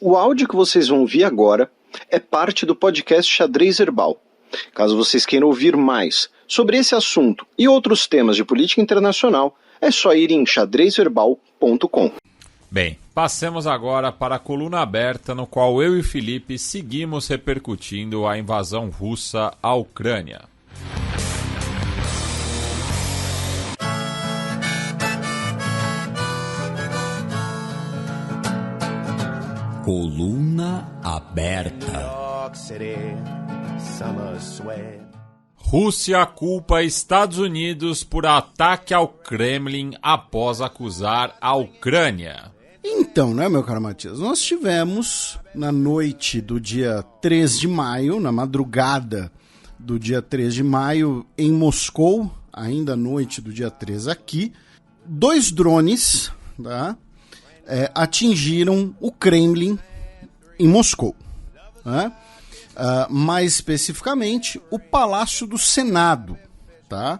O áudio que vocês vão ouvir agora é parte do podcast Xadrez Herbal. Caso vocês queiram ouvir mais sobre esse assunto e outros temas de política internacional, é só ir em xadrezherbal.com. Bem, passemos agora para a coluna aberta, no qual eu e Felipe seguimos repercutindo a invasão russa à Ucrânia. Coluna aberta. Rússia culpa Estados Unidos por ataque ao Kremlin após acusar a Ucrânia. Então, né, meu caro Matias, nós tivemos na noite do dia 3 de maio, na madrugada do dia 3 de maio, em Moscou, ainda à noite do dia 3 aqui, 2 drones, tá, atingiram o Kremlin em Moscou, né? Mais especificamente o Palácio do Senado, tá?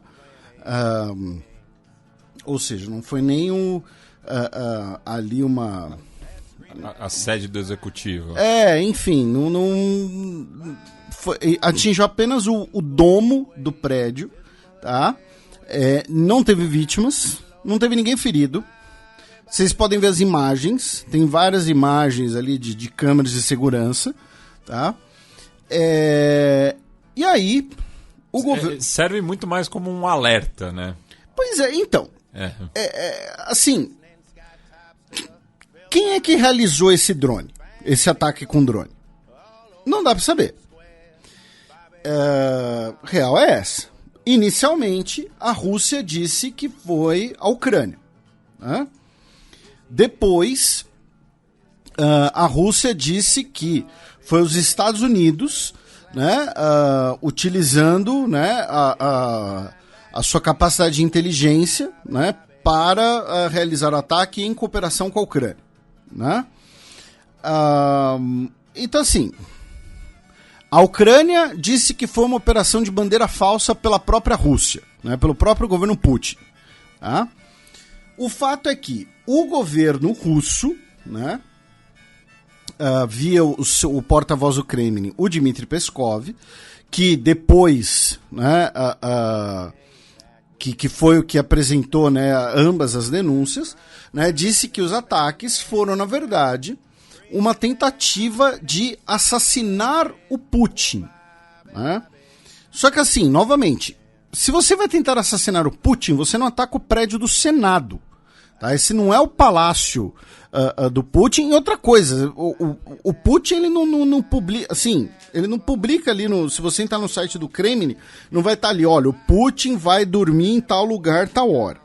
Ou seja, não foi nem ali uma... A sede do executivo. Enfim, atingiu apenas o domo do prédio, tá? Não teve vítimas, não teve ninguém ferido. Vocês podem ver as imagens, tem várias imagens ali de câmeras de segurança, tá? E aí, o governo... Serve muito mais como um alerta, né? Pois é, então. Assim, quem é que realizou esse drone? Esse ataque com drone? Não dá pra saber. Real é essa. Inicialmente, a Rússia disse que foi a Ucrânia, né? Depois, a Rússia disse que foi os Estados Unidos, né, utilizando, né, a sua capacidade de inteligência, né, para realizar o ataque em cooperação com a Ucrânia, né? Então, assim, a Ucrânia disse que foi uma operação de bandeira falsa pela própria Rússia, né, pelo próprio governo Putin, tá? O fato é que o governo russo, né, via o porta-voz do Kremlin, o Dmitry Peskov, que depois, né, que foi o que apresentou, né, ambas as denúncias, né, disse que os ataques foram, na verdade, uma tentativa de assassinar o Putin, né? Só que assim, novamente, se você vai tentar assassinar o Putin, você não ataca o prédio do Senado. Tá? Esse não é o palácio do Putin. E outra coisa, o Putin ele não publica, assim, ele não publica ali, se você entrar no site do Kremlin, não vai estar ali, olha, o Putin vai dormir em tal lugar, tal hora.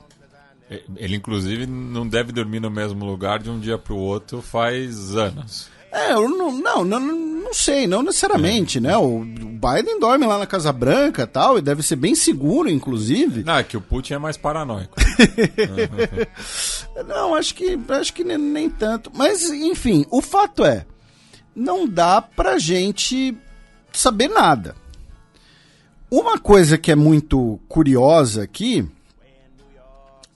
Ele, inclusive, não deve dormir no mesmo lugar de um dia para o outro faz anos. Eu não sei, não necessariamente, né? O Biden dorme lá na Casa Branca e tal, e deve ser bem seguro, inclusive. Não, é que o Putin é mais paranoico. Não, acho que nem tanto. Mas, enfim, o fato é, não dá pra gente saber nada. Uma coisa que é muito curiosa aqui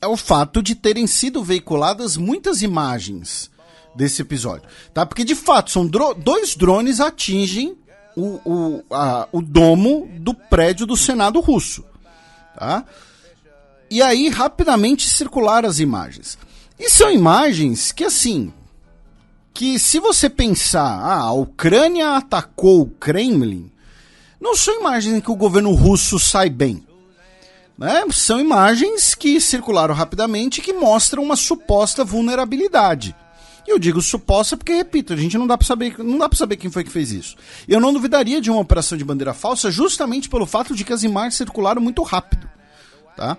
é o fato de terem sido veiculadas muitas imagens desse episódio, tá? Porque de fato são 2 drones atingem o domo do prédio do Senado russo, tá? E aí rapidamente circularam as imagens. E são imagens que, assim, que se você pensar, a Ucrânia atacou o Kremlin, não são imagens em que o governo russo sai bem, né? São imagens que circularam rapidamente e que mostram uma suposta vulnerabilidade. E eu digo suposta porque, repito, a gente não dá pra saber quem foi que fez isso. Eu não duvidaria de uma operação de bandeira falsa justamente pelo fato de que as imagens circularam muito rápido, tá?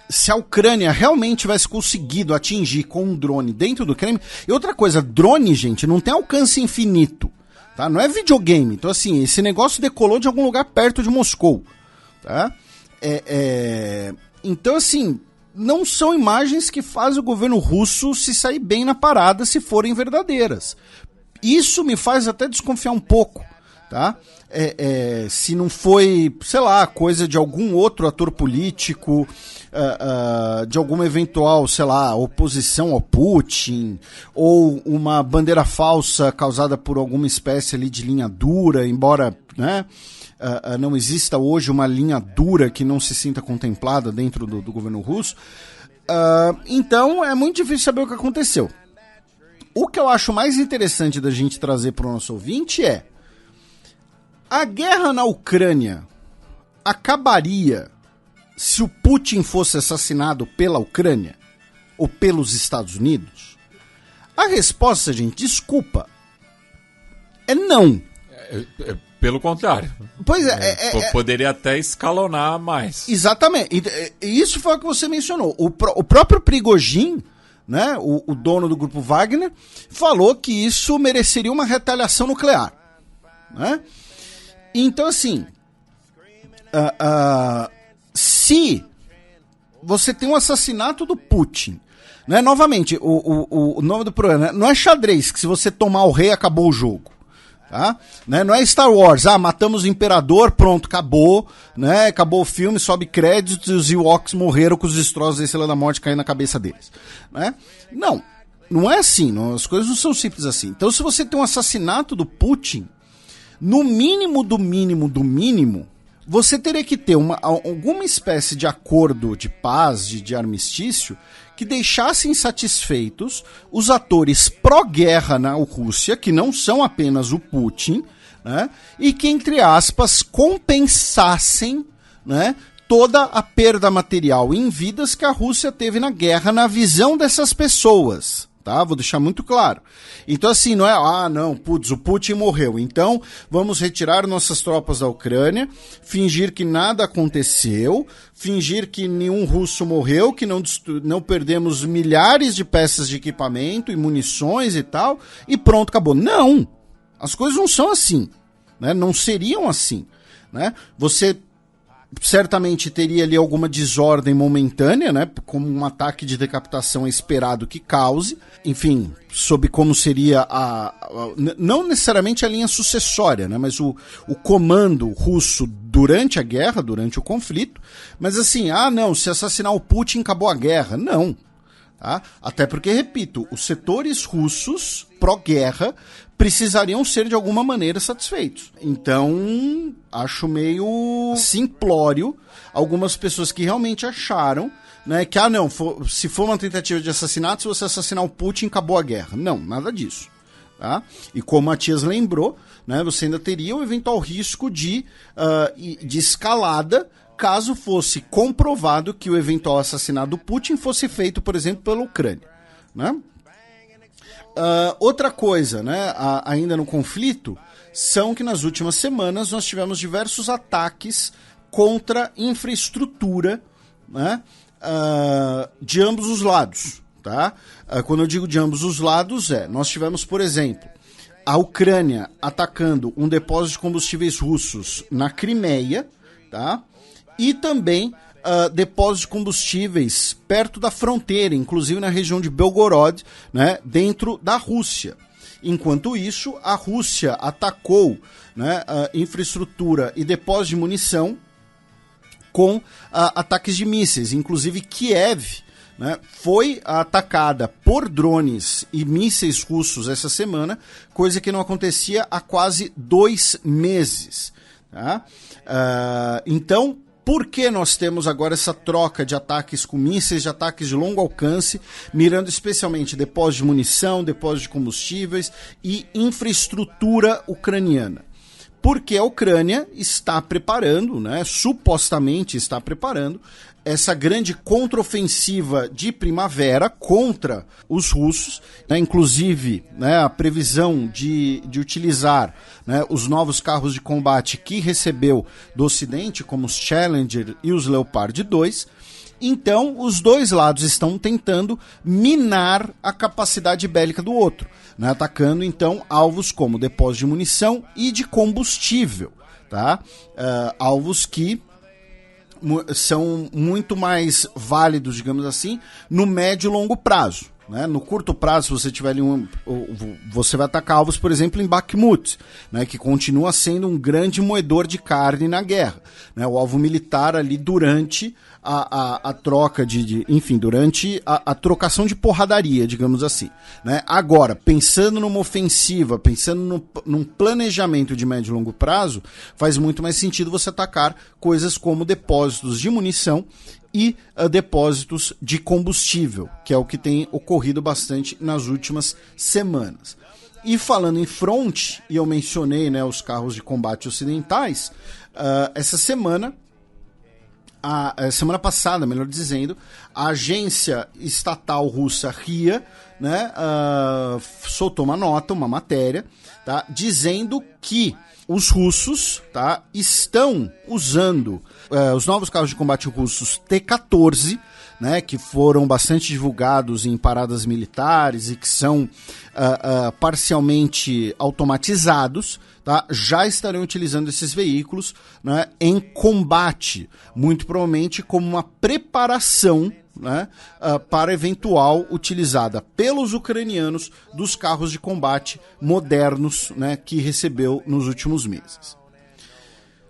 Se a Ucrânia realmente tivesse conseguido atingir com um drone dentro do Kremlin... E outra coisa, drone, gente, não tem alcance infinito, tá? Não é videogame. Então, assim, esse negócio decolou de algum lugar perto de Moscou, tá? Então, assim, não são imagens que fazem o governo russo se sair bem na parada se forem verdadeiras. Isso me faz até desconfiar um pouco, tá? Se não foi, sei lá, coisa de algum outro ator político, de alguma eventual, sei lá, oposição ao Putin, ou uma bandeira falsa causada por alguma espécie ali de linha dura, embora, né, não exista hoje uma linha dura que não se sinta contemplada dentro do governo russo. Então é muito difícil saber o que aconteceu. O que eu acho mais interessante da gente trazer para o nosso ouvinte é: a guerra na Ucrânia acabaria se o Putin fosse assassinado pela Ucrânia ou pelos Estados Unidos? A resposta, gente, desculpa, é não. Pelo contrário. Pois é. Poderia até escalonar mais. Exatamente. E isso foi o que você mencionou. O próprio Prigozhin, né, o dono do grupo Wagner, falou que isso mereceria uma retaliação nuclear. Né? Então, assim, se você tem um assassinato do Putin, né, novamente, o nome do programa, né, não é xadrez, que se você tomar o rei, acabou o jogo. Tá? Né? Não é Star Wars, matamos o imperador, pronto, acabou, né? Acabou o filme, sobe créditos e os Ewoks morreram com os destroços da Estrela da Morte caindo na cabeça deles. Né? Não é assim, as coisas não são simples assim. Então, se você tem um assassinato do Putin, no mínimo do mínimo do mínimo, você teria que ter alguma espécie de acordo de paz, de armistício, que deixassem satisfeitos os atores pró-guerra na Rússia, que não são apenas o Putin, né, e que, entre aspas, compensassem, né, toda a perda material em vidas que a Rússia teve na guerra, na visão dessas pessoas. Tá? Vou deixar muito claro. Então, assim, não é, o Putin morreu, então vamos retirar nossas tropas da Ucrânia, fingir que nada aconteceu, fingir que nenhum russo morreu, que não perdemos milhares de peças de equipamento e munições e tal, e pronto, acabou. Não! As coisas não são assim, né? Não seriam assim, né? Você certamente teria ali alguma desordem momentânea, né, como um ataque de decapitação esperado que cause, enfim, sob como seria não necessariamente a linha sucessória, né, mas o comando russo durante a guerra, durante o conflito, mas assim, se assassinar o Putin acabou a guerra, não. Tá? Até porque, repito, os setores russos pró-guerra precisariam ser de alguma maneira satisfeitos. Então, acho meio simplório algumas pessoas que realmente acharam, né, que se for uma tentativa de assassinato, se você assassinar o Putin, acabou a guerra. Não, nada disso. Tá? E como o Matias lembrou, né, você ainda teria o eventual risco de escalada, caso fosse comprovado que o eventual assassinato do Putin fosse feito, por exemplo, pela Ucrânia. Né? Outra coisa, né, ainda no conflito, são que nas últimas semanas nós tivemos diversos ataques contra infraestrutura, né, de ambos os lados. Tá? Quando eu digo de ambos os lados, nós tivemos, por exemplo, a Ucrânia atacando um depósito de combustíveis russos na Crimeia, tá? E também depósitos de combustíveis perto da fronteira, inclusive na região de Belgorod, né, dentro da Rússia. Enquanto isso, a Rússia atacou, né, infraestrutura e depósitos de munição com ataques de mísseis. Inclusive Kiev, né, foi atacada por drones e mísseis russos essa semana, coisa que não acontecia há quase 2 meses. Tá? Então, por que nós temos agora essa troca de ataques com mísseis, de ataques de longo alcance, mirando especialmente depósitos de munição, depósitos de combustíveis e infraestrutura ucraniana? Porque a Ucrânia está preparando, né, supostamente está preparando, essa grande contraofensiva de primavera contra os russos, né, inclusive, né, a previsão de utilizar, né, os novos carros de combate que recebeu do Ocidente, como os Challenger e os Leopard 2. Então, os dois lados estão tentando minar a capacidade bélica do outro, né, atacando, então, alvos como depósitos de munição e de combustível, tá? Alvos que são muito mais válidos, digamos assim, no médio e longo prazo. né? No curto prazo, se você tiver ali você vai atacar alvos, por exemplo, em Bakhmut, né? Que continua sendo um grande moedor de carne na guerra, né? O alvo militar ali durante a troca enfim, durante a trocação de porradaria, digamos assim, né? Agora, pensando numa ofensiva, pensando num planejamento de médio e longo prazo, faz muito mais sentido você atacar coisas como depósitos de munição e depósitos de combustível, que é o que tem ocorrido bastante nas últimas semanas. E falando em fronte, e eu mencionei, né, os carros de combate ocidentais, essa semana, semana passada, melhor dizendo, a agência estatal russa RIA, né, soltou uma nota, uma matéria, tá, dizendo que os russos, tá, estão usando os novos carros de combate russos T-14, né, que foram bastante divulgados em paradas militares e que são parcialmente automatizados, tá, já estarão utilizando esses veículos, né, em combate, muito provavelmente como uma preparação, né, para eventual utilizada pelos ucranianos dos carros de combate modernos, né, que recebeu nos últimos meses.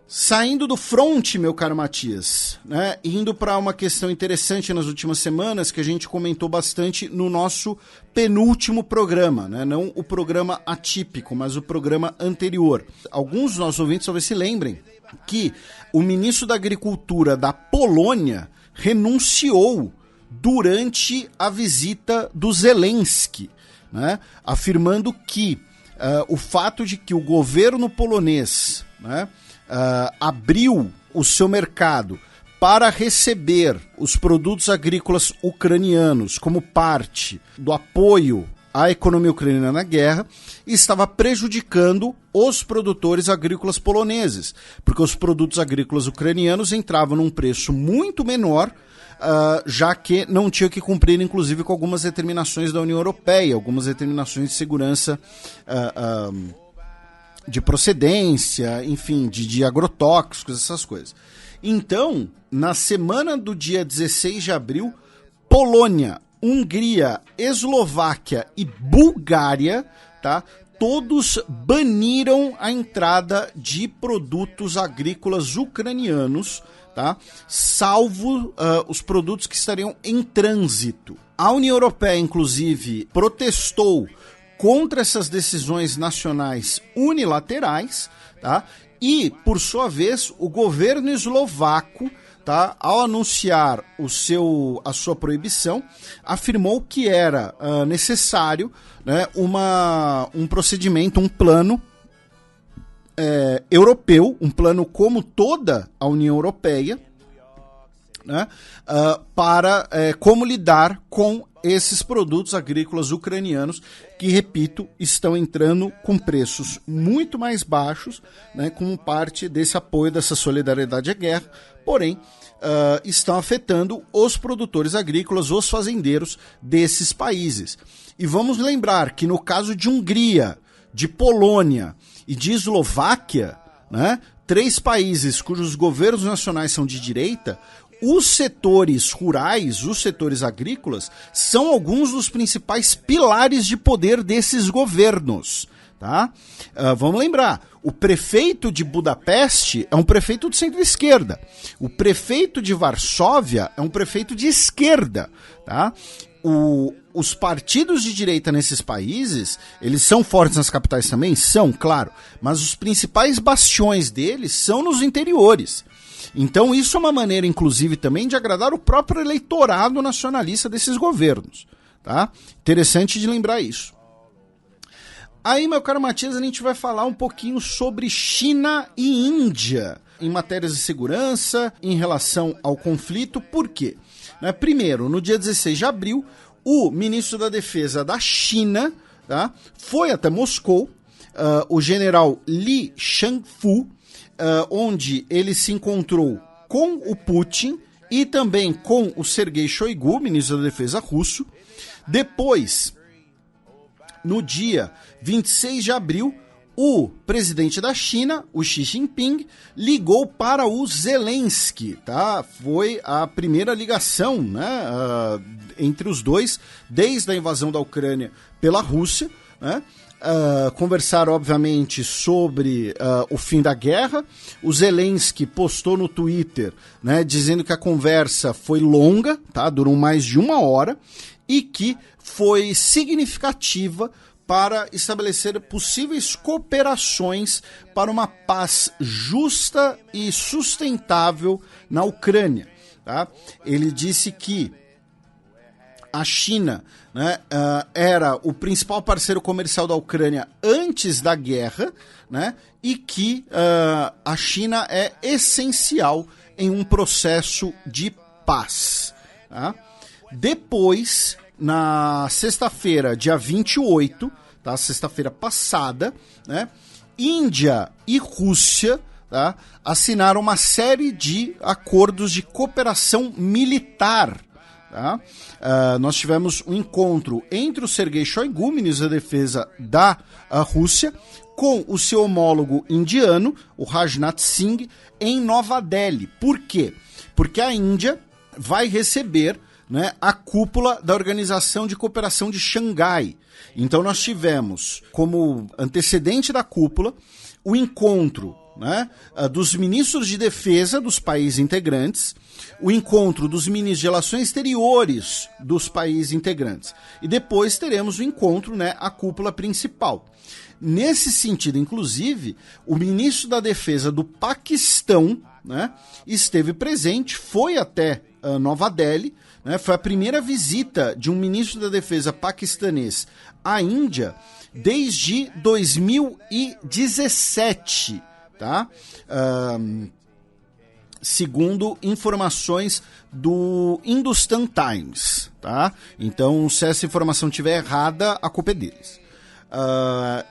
Saindo do fronte, meu caro Matias, né, indo para uma questão interessante nas últimas semanas que a gente comentou bastante no nosso penúltimo programa, né, não o programa atípico, mas o programa anterior. Alguns dos nossos ouvintes talvez se lembrem que o ministro da Agricultura da Polônia renunciou durante a visita do Zelensky, né, afirmando que o fato de que o governo polonês, né, abriu o seu mercado para receber os produtos agrícolas ucranianos como parte do apoio à economia ucraniana na guerra, estava prejudicando os produtores agrícolas poloneses, porque os produtos agrícolas ucranianos entravam num preço muito menor, já que não tinha que cumprir, inclusive, com algumas determinações da União Europeia, algumas determinações de segurança de procedência, enfim, de agrotóxicos, essas coisas. Então, na semana do dia 16 de abril, Polônia, Hungria, Eslováquia e Bulgária, tá, todos baniram a entrada de produtos agrícolas ucranianos, tá, salvo os produtos que estariam em trânsito. A União Europeia, inclusive, protestou contra essas decisões nacionais unilaterais, tá? E, por sua vez, o governo eslovaco, tá, ao anunciar a sua proibição, afirmou que era necessário, né, um procedimento, um plano europeu, um plano como toda a União Europeia, né, para como lidar com esses produtos agrícolas ucranianos que, repito, estão entrando com preços muito mais baixos, né, como parte desse apoio, dessa solidariedade à guerra, porém estão afetando os produtores agrícolas, os fazendeiros desses países. E vamos lembrar que no caso de Hungria, de Polônia e de Eslováquia, né, 3 países cujos governos nacionais são de direita, os setores rurais, os setores agrícolas, são alguns dos principais pilares de poder desses governos, tá? Vamos lembrar, o prefeito de Budapeste é um prefeito de centro-esquerda, o prefeito de Varsóvia é um prefeito de esquerda, tá? Os partidos de direita nesses países, eles são fortes nas capitais também? São, claro, mas os principais bastiões deles são nos interiores. Então isso é uma maneira, inclusive, também de agradar o próprio eleitorado nacionalista desses governos, tá? Interessante de lembrar isso. Aí, meu caro Matias, a gente vai falar um pouquinho sobre China e Índia em matérias de segurança, em relação ao conflito. Por quê? Primeiro, no dia 16 de abril, o ministro da Defesa da China, tá, foi até Moscou, o general Li Shangfu, onde ele se encontrou com o Putin e também com o Sergei Shoigu, ministro da Defesa russo. Depois, no dia 26 de abril, o presidente da China, o Xi Jinping, ligou para o Zelensky, tá? Foi a primeira ligação, né, entre os dois, desde a invasão da Ucrânia pela Rússia, né? Conversaram, obviamente, sobre o fim da guerra. O Zelensky postou no Twitter, né, dizendo que a conversa foi longa, tá? Durou mais de 1 hora, e que foi significativa para estabelecer possíveis cooperações para uma paz justa e sustentável na Ucrânia, tá? Ele disse que a China, né, era o principal parceiro comercial da Ucrânia antes da guerra, né, e que a China é essencial em um processo de paz. Tá? Depois, na sexta-feira, dia 28, tá, sexta-feira passada, né, Índia e Rússia, tá, assinaram uma série de acordos de cooperação militar. Tá? Nós tivemos um encontro entre o Sergei Shoigu, ministro da Defesa da Rússia, com o seu homólogo indiano, o Rajnath Singh, em Nova Delhi. Por quê? Porque a Índia vai receber, né, a cúpula da Organização de Cooperação de Xangai. Então nós tivemos, como antecedente da cúpula, o encontro, né, dos ministros de defesa dos países integrantes, o encontro dos ministros de relações exteriores dos países integrantes. E depois teremos o encontro, né, a cúpula principal. Nesse sentido, inclusive, o ministro da Defesa do Paquistão, né, esteve presente, foi até Nova Delhi, né, foi a primeira visita de um ministro da Defesa paquistanês à Índia desde 2017, tá? Segundo informações do Hindustan Times, tá? Então, se essa informação estiver errada, a culpa é deles.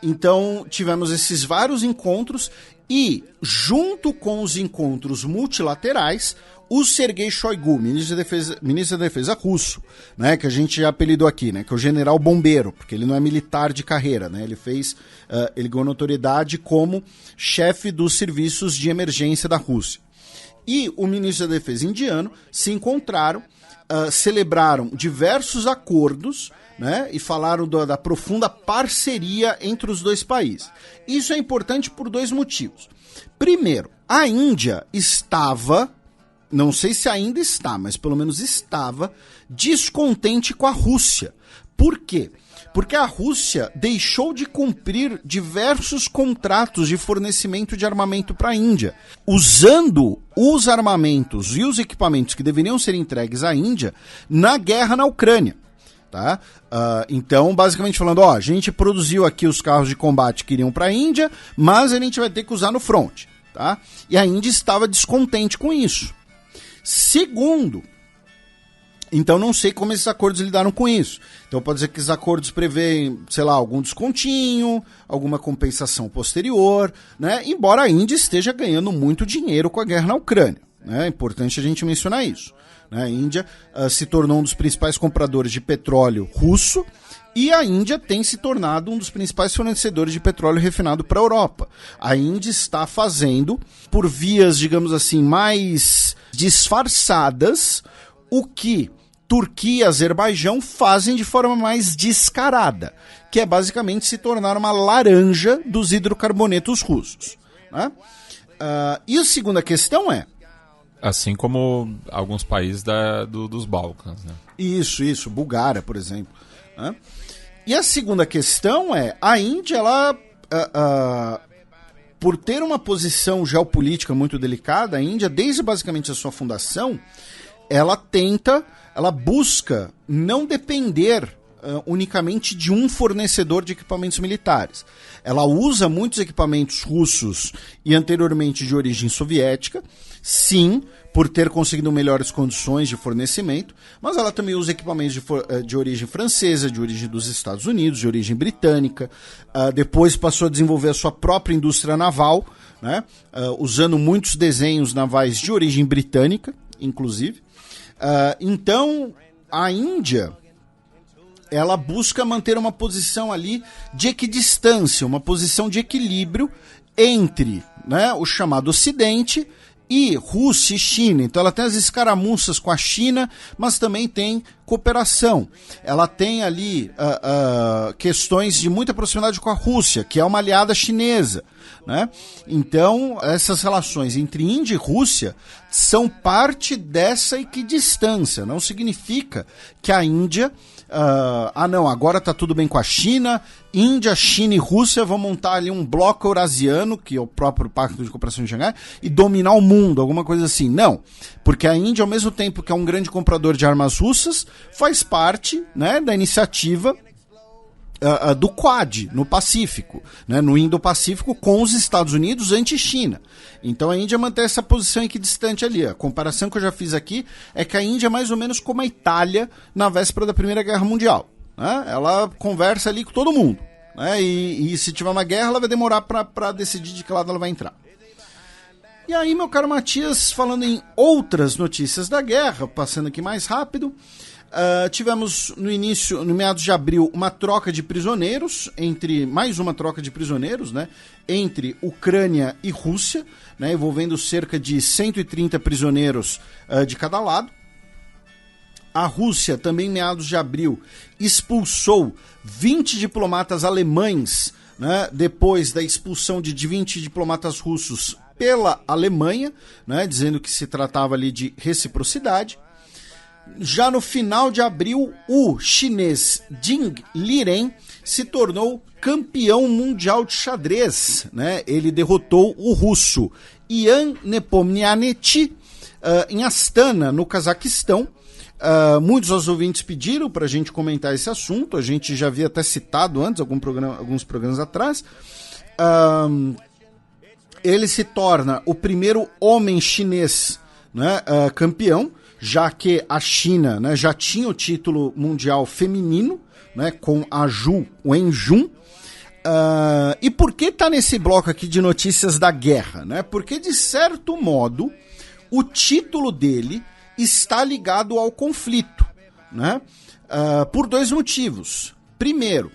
Então, tivemos esses vários encontros e, junto com os encontros multilaterais, o Sergei Shoigu, ministro da Defesa russo, né, que a gente já apelidou aqui, né, que é o general bombeiro, porque ele não é militar de carreira, né, ele ganhou notoriedade como chefe dos serviços de emergência da Rússia. E o ministro da Defesa indiano se encontraram, celebraram diversos acordos, né, e falaram da profunda parceria entre os dois países. Isso é importante por 2 motivos. Primeiro, a Índia estava, não sei se ainda está, mas pelo menos estava, descontente com a Rússia. Por quê? Porque a Rússia deixou de cumprir diversos contratos de fornecimento de armamento para a Índia, usando os armamentos e os equipamentos que deveriam ser entregues à Índia na guerra na Ucrânia. Tá? Então, basicamente falando, a gente produziu aqui os carros de combate que iriam para a Índia, mas a gente vai ter que usar no front. Tá? E a Índia estava descontente com isso. Segundo, então não sei como esses acordos lidaram com isso. Então pode ser que esses acordos prevêem, sei lá, algum descontinho, alguma compensação posterior, né? Embora a Índia esteja ganhando muito dinheiro com a guerra na Ucrânia, né? É importante a gente mencionar isso. Né? A Índia se tornou um dos principais compradores de petróleo russo e a Índia tem se tornado um dos principais fornecedores de petróleo refinado para a Europa. A Índia está fazendo, por vias, digamos assim, mais disfarçadas, o que Turquia e Azerbaijão fazem de forma mais descarada, que é basicamente se tornar uma laranja dos hidrocarbonetos russos. Né? E a segunda questão é... Assim como alguns países dos Balcãs. Né? Isso, Bulgária, por exemplo. Né? E a segunda questão é, a Índia, ela, por ter uma posição geopolítica muito delicada, a Índia, desde basicamente a sua fundação, ela busca não depender unicamente de um fornecedor de equipamentos militares. Ela usa muitos equipamentos russos e anteriormente de origem soviética, sim, por ter conseguido melhores condições de fornecimento, mas ela também usa equipamentos de origem francesa, de origem dos Estados Unidos, de origem britânica, depois passou a desenvolver a sua própria indústria naval, né, usando muitos desenhos navais de origem britânica, inclusive. Então, a Índia, ela busca manter uma posição ali de equidistância, uma posição de equilíbrio entre, né, o chamado Ocidente e Rússia e China. Então ela tem as escaramuças com a China, mas também tem cooperação. Ela tem ali questões de muita proximidade com a Rússia, que é uma aliada chinesa, né? Então essas relações entre Índia e Rússia são parte dessa equidistância. Não significa que a Índia... não, agora tá tudo bem com a China, Índia, China e Rússia vão montar ali um bloco eurasiano, que é o próprio Pacto de Cooperação de Xangai, e dominar o mundo, alguma coisa assim. Não, porque a Índia, ao mesmo tempo que é um grande comprador de armas russas, faz parte, né, da iniciativa do Quad, no Pacífico, né, no Indo-Pacífico, com os Estados Unidos anti-China. Então a Índia mantém essa posição equidistante ali. A comparação que eu já fiz aqui é que a Índia é mais ou menos como a Itália na véspera da Primeira Guerra Mundial, né? Ela conversa ali com todo mundo, né? E se tiver uma guerra, ela vai demorar para decidir de que lado ela vai entrar. E aí, meu caro Matias, falando em outras notícias da guerra, passando aqui mais rápido, tivemos no meados de abril, uma troca de prisioneiros, mais uma troca de prisioneiros, né, entre Ucrânia e Rússia, né, envolvendo cerca de 130 prisioneiros de cada lado. A Rússia, também em meados de abril, expulsou 20 diplomatas alemães, né, depois da expulsão de 20 diplomatas russos pela Alemanha, né, dizendo que se tratava ali de reciprocidade. Já no final de abril, o chinês Jing Liren se tornou campeão mundial de xadrez, né? Ele derrotou o russo Ian Nepomniachtchi em Astana, no Cazaquistão. Muitos dos ouvintes pediram para a gente comentar esse assunto, a gente já havia até citado antes, alguns programas atrás. Ele se torna o primeiro homem chinês, né, campeão, já que a China, né, já tinha o título mundial feminino, né, com a Zhu Wenjun. E por que está nesse bloco aqui de notícias da guerra? Né? Porque, de certo modo, o título dele está ligado ao conflito, né? Por dois motivos. Primeiro,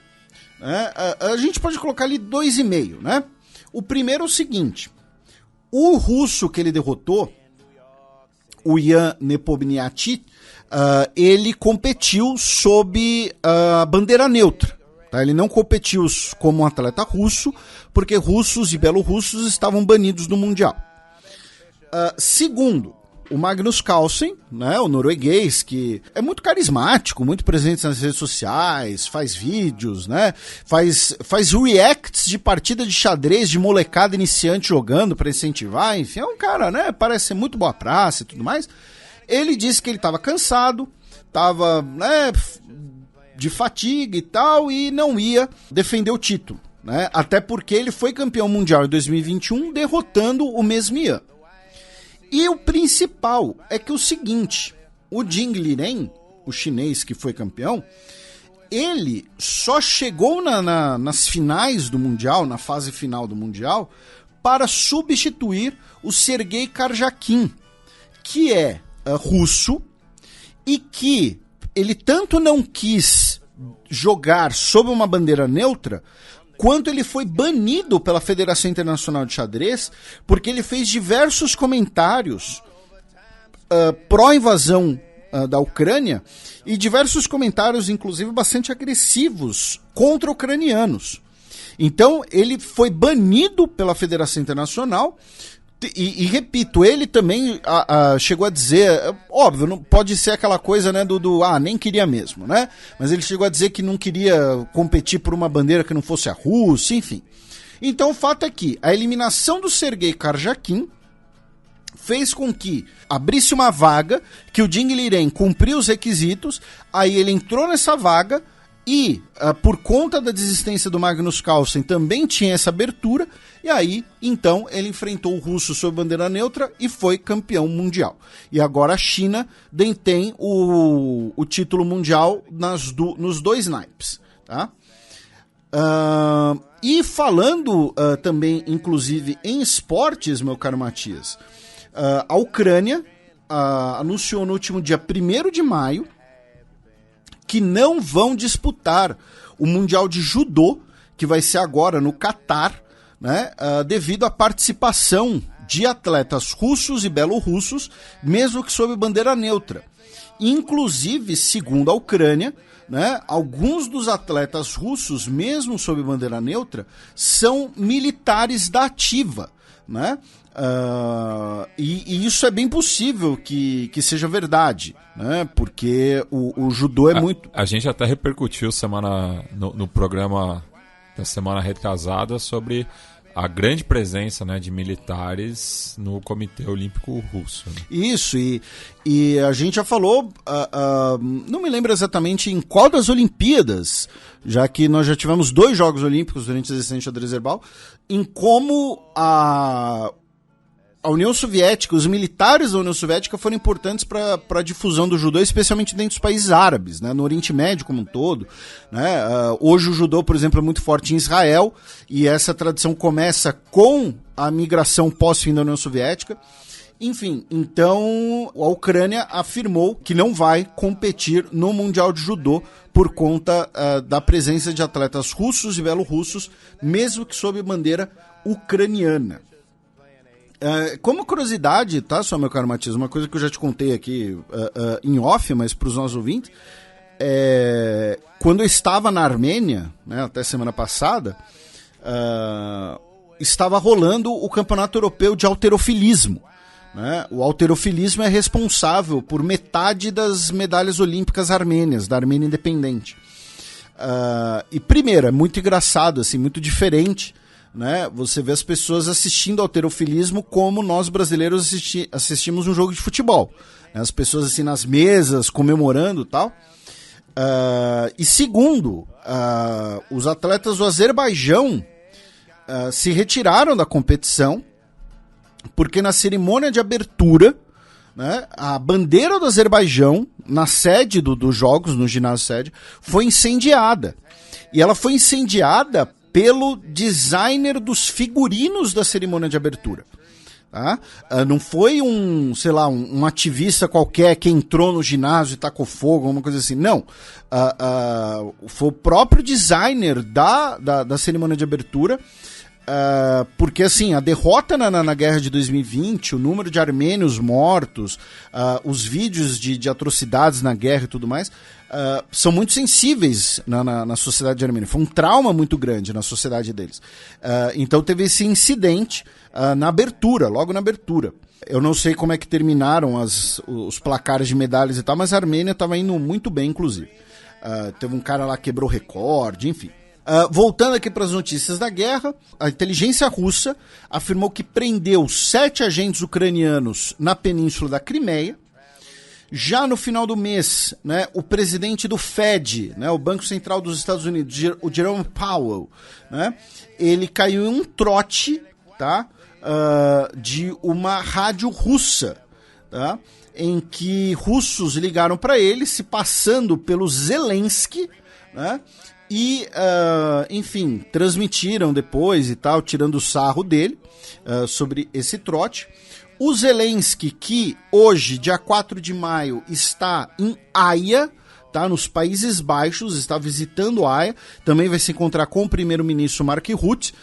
a gente pode colocar ali 2,5, né? O primeiro é o seguinte: o russo que ele derrotou, o Ian Nepomniachtchi, ele competiu sob a bandeira neutra. Tá? Ele não competiu como um atleta russo, porque russos e belorussos estavam banidos do Mundial. Segundo, o Magnus Carlsen, né, o norueguês, que é muito carismático, muito presente nas redes sociais, faz vídeos, né, faz reacts de partida de xadrez de molecada iniciante jogando para incentivar, enfim, é um cara, né, parece ser muito boa praça e tudo mais. Ele disse que ele estava cansado, estava, né, de fatiga e tal, e não ia defender o título, né, até porque ele foi campeão mundial em 2021, derrotando o mesmo Ian. E o principal é que o seguinte, o Jing Liren, o chinês que foi campeão, ele só chegou nas finais do Mundial, na fase final do Mundial, para substituir o Sergei Karjakin, que é russo e que ele tanto não quis jogar sob uma bandeira neutra, quanto ele foi banido pela Federação Internacional de Xadrez, porque ele fez diversos comentários pró-invasão da Ucrânia, e diversos comentários, inclusive, bastante agressivos contra ucranianos. Então, ele foi banido pela Federação Internacional, e repito, ele também chegou a dizer, óbvio, não pode ser aquela coisa, né, nem queria mesmo, né? Mas ele chegou a dizer que não queria competir por uma bandeira que não fosse a Rússia, enfim. Então o fato é que a eliminação do Sergei Karjakin fez com que abrisse uma vaga, que o Jing Liren cumpriu os requisitos, aí ele entrou nessa vaga e, por conta da desistência do Magnus Carlsen, também tinha essa abertura, e aí, então, ele enfrentou o russo sob bandeira neutra e foi campeão mundial. E agora a China detém o título mundial nos dois naipes. Tá? E falando também, inclusive, em esportes, meu caro Matias, a Ucrânia anunciou no último dia 1º de maio que não vão disputar o Mundial de Judô, que vai ser agora no Catar, né, devido à participação de atletas russos e belorussos, mesmo que sob bandeira neutra. Inclusive, segundo a Ucrânia, né, alguns dos atletas russos, mesmo sob bandeira neutra, são militares da ativa, né? E isso é bem possível que seja verdade, né? Porque o judô é muito... A gente até repercutiu no programa da semana retrasada sobre a grande presença, né, de militares no Comitê Olímpico Russo. Né? Isso, e a gente já falou, não me lembro exatamente em qual das Olimpíadas, já que nós já tivemos 2 Jogos Olímpicos durante a existência de xadrez herbal, em como a União Soviética, os militares da União Soviética foram importantes para a difusão do judô, especialmente dentro dos países árabes, né, no Oriente Médio como um todo. Né? Hoje o judô, por exemplo, é muito forte em Israel, e essa tradição começa com a migração pós-fim da União Soviética. Enfim, então a Ucrânia afirmou que não vai competir no Mundial de Judô por conta da presença de atletas russos e belorussos, mesmo que sob bandeira ucraniana. Como curiosidade, tá, só meu caro Matias, uma coisa que eu já te contei aqui em off, mas para os nossos ouvintes, quando eu estava na Armênia, né, até semana passada, estava rolando o Campeonato Europeu de Halterofilismo. Né? O halterofilismo é responsável por metade das medalhas olímpicas armênias, da Armênia independente. E primeiro, é muito engraçado, assim, muito diferente, né? Você vê as pessoas assistindo ao halterofilismo como nós brasileiros assistimos um jogo de futebol. Né? As pessoas assim nas mesas, comemorando e tal. E segundo, os atletas do Azerbaijão se retiraram da competição porque na cerimônia de abertura, né, a bandeira do Azerbaijão, na sede dos jogos, no ginásio sede, foi incendiada. E ela foi incendiada pelo designer dos figurinos da cerimônia de abertura. Tá? Não foi um ativista qualquer que entrou no ginásio e tacou fogo, alguma coisa assim. Não. Foi o próprio designer da cerimônia de abertura. Porque assim, a derrota na guerra de 2020, o número de armênios mortos, os vídeos de atrocidades na guerra e tudo mais, são muito sensíveis na sociedade armênia. Foi um trauma muito grande na sociedade deles. Então teve esse incidente na abertura, logo na abertura. Eu não sei como é que terminaram os placares de medalhas e tal, mas a Armênia estava indo muito bem, inclusive. Teve um cara lá que quebrou recorde, enfim. Voltando aqui para as notícias da guerra, a inteligência russa afirmou que prendeu 7 agentes ucranianos na península da Crimeia. Já no final do mês, né, o presidente do Fed, né, o Banco Central dos Estados Unidos, o Jerome Powell, né, ele caiu em um trote, tá, de uma rádio russa, tá, em que russos ligaram para ele, se passando pelo Zelensky, né, e, enfim, transmitiram depois e tal, tirando o sarro dele sobre esse trote. O Zelensky, que hoje, dia 4 de maio, está em Haia, tá, nos Países Baixos, está visitando Haia, também vai se encontrar com o primeiro-ministro Mark Rutte.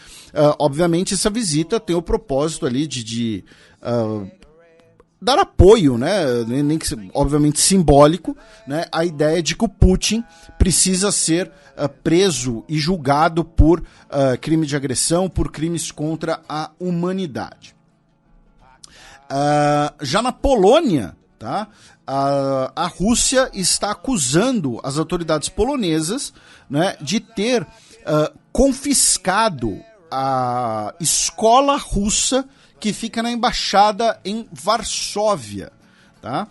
Obviamente, essa visita tem o propósito ali de dar apoio, né, nem que, obviamente simbólico, né, a ideia de que o Putin precisa ser preso e julgado por crime de agressão, por crimes contra a humanidade. Já na Polônia, tá, a Rússia está acusando as autoridades polonesas, né, de ter confiscado a escola russa que fica na embaixada em Varsóvia. Tá?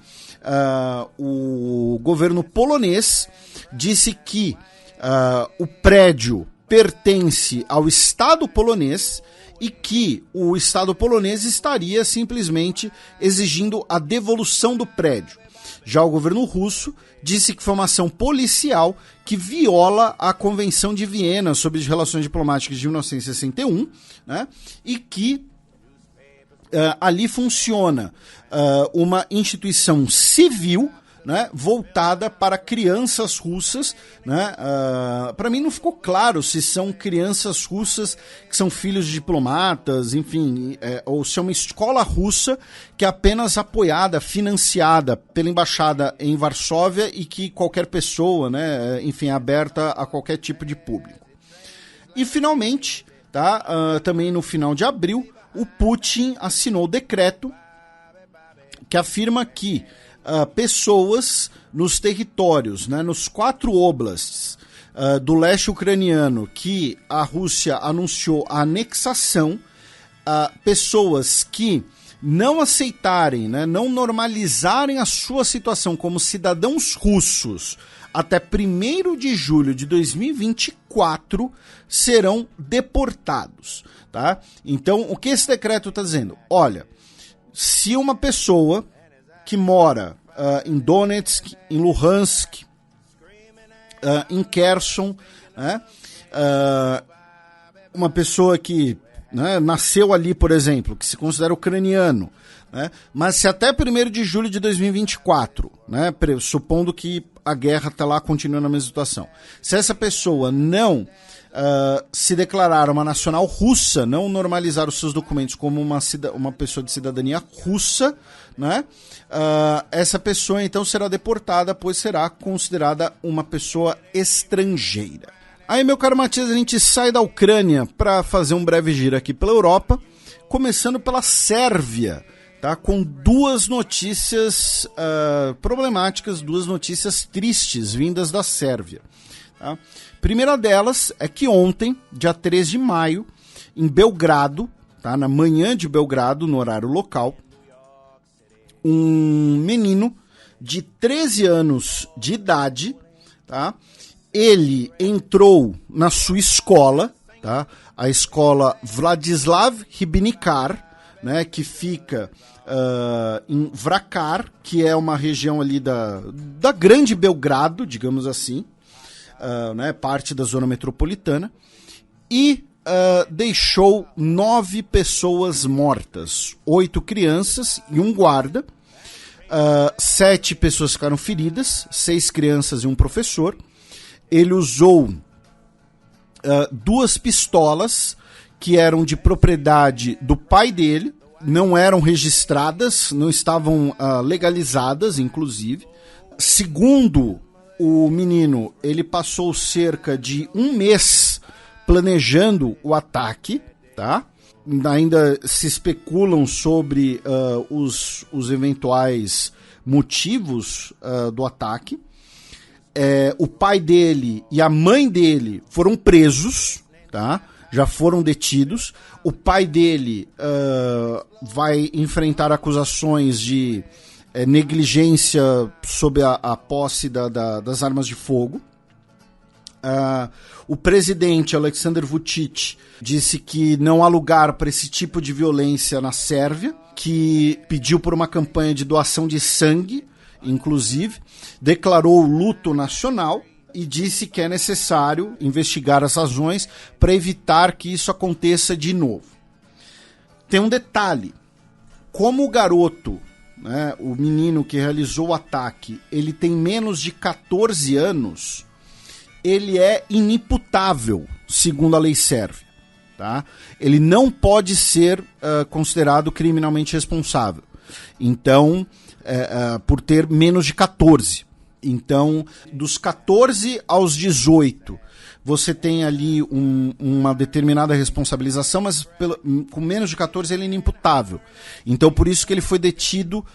O governo polonês disse que o prédio pertence ao Estado polonês e que o Estado polonês estaria simplesmente exigindo a devolução do prédio. Já o governo russo disse que foi uma ação policial que viola a Convenção de Viena sobre as Relações Diplomáticas de 1961, né, e que ali funciona uma instituição civil, né, voltada para crianças russas, né? Para mim não ficou claro se são crianças russas que são filhos de diplomatas, enfim, ou se é uma escola russa que é apenas apoiada, financiada pela embaixada em Varsóvia e que qualquer pessoa, né, enfim, é aberta a qualquer tipo de público. E finalmente, tá, também no final de abril, o Putin assinou o decreto que afirma que pessoas nos territórios, né, nos 4 oblasts do leste ucraniano que a Rússia anunciou a anexação, pessoas que não aceitarem, né, não normalizarem a sua situação como cidadãos russos até 1º de julho de 2024 serão deportados, tá? Então, o que esse decreto está dizendo? Olha, se uma pessoa que mora em Donetsk, em Luhansk, em Kherson, né, uma pessoa que, né, nasceu ali, por exemplo, que se considera ucraniano, né, mas se até 1º de julho de 2024, né, supondo que a guerra até lá continua na mesma situação, se essa pessoa não se declarar uma nacional russa, não normalizar os seus documentos como uma pessoa de cidadania russa, né, essa pessoa então será deportada, pois será considerada uma pessoa estrangeira. Aí, meu caro Matias, a gente sai da Ucrânia para fazer um breve giro aqui pela Europa, começando pela Sérvia, tá, com 2 notícias problemáticas, 2 notícias tristes vindas da Sérvia. Tá? Primeira delas é que ontem, dia 3 de maio, em Belgrado, tá, na manhã de Belgrado, no horário local, um menino de 13 anos de idade, tá, ele entrou na sua escola, tá, a escola Vladislav Ribnikar, né, que fica em Vracar, que é uma região ali da grande Belgrado, digamos assim, né, parte da zona metropolitana, e deixou 9 pessoas mortas, 8 crianças e um guarda, 7 pessoas ficaram feridas, 6 crianças e um professor. Ele usou 2 pistolas que eram de propriedade do pai dele, não eram registradas, não estavam legalizadas, inclusive. Segundo o menino, ele passou cerca de 1 mês planejando o ataque, tá? Ainda se especulam sobre os eventuais motivos do ataque. O pai dele e a mãe dele foram presos, tá? Já foram detidos. O pai dele vai enfrentar acusações de negligência sob a posse das armas de fogo. O presidente Aleksandar Vučić disse que não há lugar para esse tipo de violência na Sérvia, que pediu por uma campanha de doação de sangue, inclusive, declarou luto nacional e disse que é necessário investigar as razões para evitar que isso aconteça de novo. Tem um detalhe: como o garoto, né, o menino que realizou o ataque, ele tem menos de 14 anos, ele é inimputável, segundo a lei sérvia. Tá? Ele não pode ser considerado criminalmente responsável. Então, por ter menos de 14. Então, dos 14 aos 18, você tem ali uma determinada responsabilização, mas com menos de 14 ele é inimputável. Então, por isso que ele foi detido,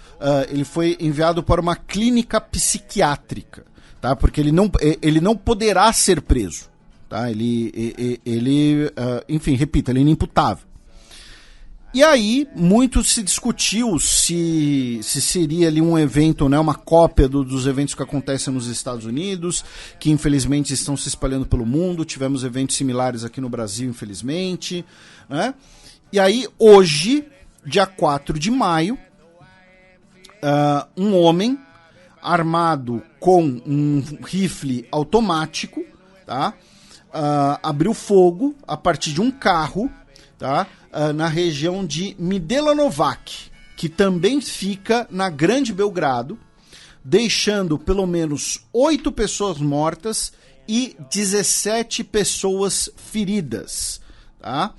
ele foi enviado para uma clínica psiquiátrica, tá? Porque ele não poderá ser preso. Tá? Enfim, repito, ele é inimputável. E aí, muito se discutiu se seria ali um evento, né, uma cópia dos eventos que acontecem nos Estados Unidos, que infelizmente estão se espalhando pelo mundo. Tivemos eventos similares aqui no Brasil, infelizmente. Né? E aí, hoje, dia 4 de maio, um homem armado com um rifle automático, tá, abriu fogo a partir de um carro, tá, na região de Midelanovac, que também fica na Grande Belgrado, deixando pelo menos 8 pessoas mortas e 17 pessoas feridas. Tá?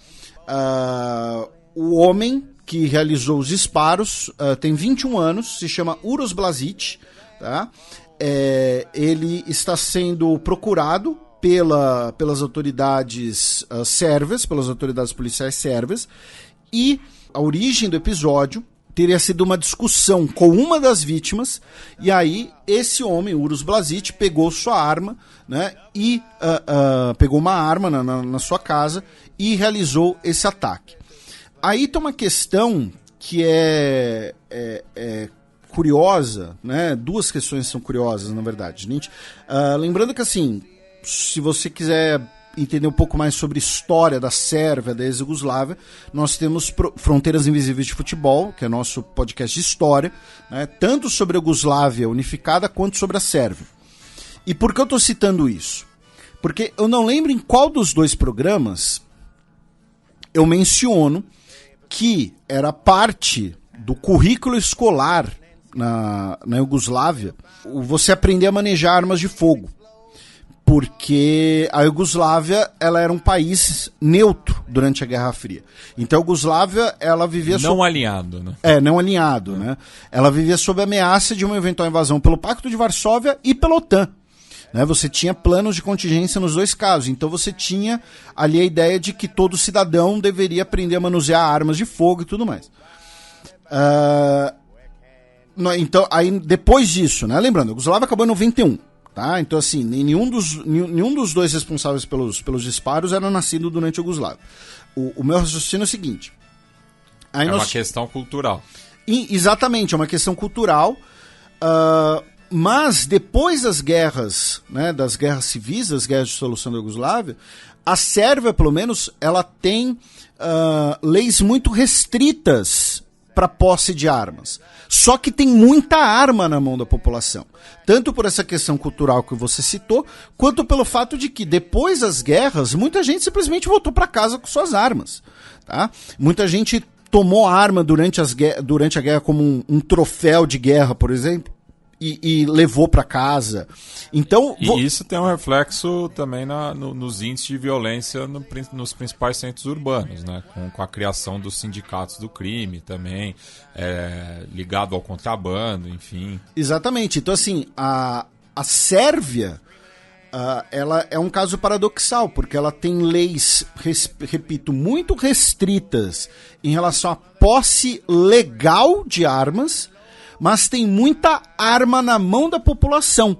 O homem que realizou os disparos tem 21 anos, se chama Uros Blasic. Tá? Ele está sendo procurado pelas autoridades sérvias, pelas autoridades policiais sérvias, e a origem do episódio teria sido uma discussão com uma das vítimas, e aí esse homem, Uros Blasic, pegou sua arma, né, e pegou uma arma na sua casa e realizou esse ataque. Aí tem uma questão que é curiosa, né? Duas questões são curiosas, na verdade. Lembrando que, assim, se você quiser entender um pouco mais sobre a história da Sérvia, da ex-Yugoslávia, nós temos Fronteiras Invisíveis de Futebol, que é nosso podcast de história, né? Tanto sobre a Yugoslávia unificada quanto sobre a Sérvia. E por que eu estou citando isso? Porque eu não lembro em qual dos dois programas eu menciono que era parte do currículo escolar na Iugoslávia você aprender a manejar armas de fogo. Porque a Iugoslávia, ela era um país neutro durante a Guerra Fria. Então a Iugoslávia, ela vivia... Não alinhado, né? Não alinhado, né? Ela vivia sob a ameaça de uma eventual invasão pelo Pacto de Varsóvia e pela OTAN. Né? Você tinha planos de contingência nos dois casos. Então você tinha ali a ideia de que todo cidadão deveria aprender a manusear armas de fogo e tudo mais. Então, aí depois disso, né? Lembrando, a Iugoslávia acabou em 91. Tá? Então, assim, nenhum dos dois responsáveis pelos disparos era nascido durante a Iugoslávia. O meu raciocínio é o seguinte. Uma questão cultural. Exatamente, é uma questão cultural. Mas depois das guerras, né, das guerras civis, das guerras de dissolução da Iugoslávia, a Sérvia, pelo menos, ela tem leis muito restritas para posse de armas. Só que tem muita arma na mão da população. Tanto por essa questão cultural que você citou, quanto pelo fato de que depois das guerras, muita gente simplesmente voltou para casa com suas armas. Tá? Muita gente tomou arma durante a guerra como um troféu de guerra, por exemplo, e levou para casa. Então, isso tem um reflexo também nos índices de violência nos principais centros urbanos, né? Com a criação dos sindicatos do crime também, ligado ao contrabando, enfim. Exatamente. Então, assim, a Sérvia, ela é um caso paradoxal, porque ela tem leis, repito, muito restritas em relação à posse legal de armas, mas tem muita arma na mão da população,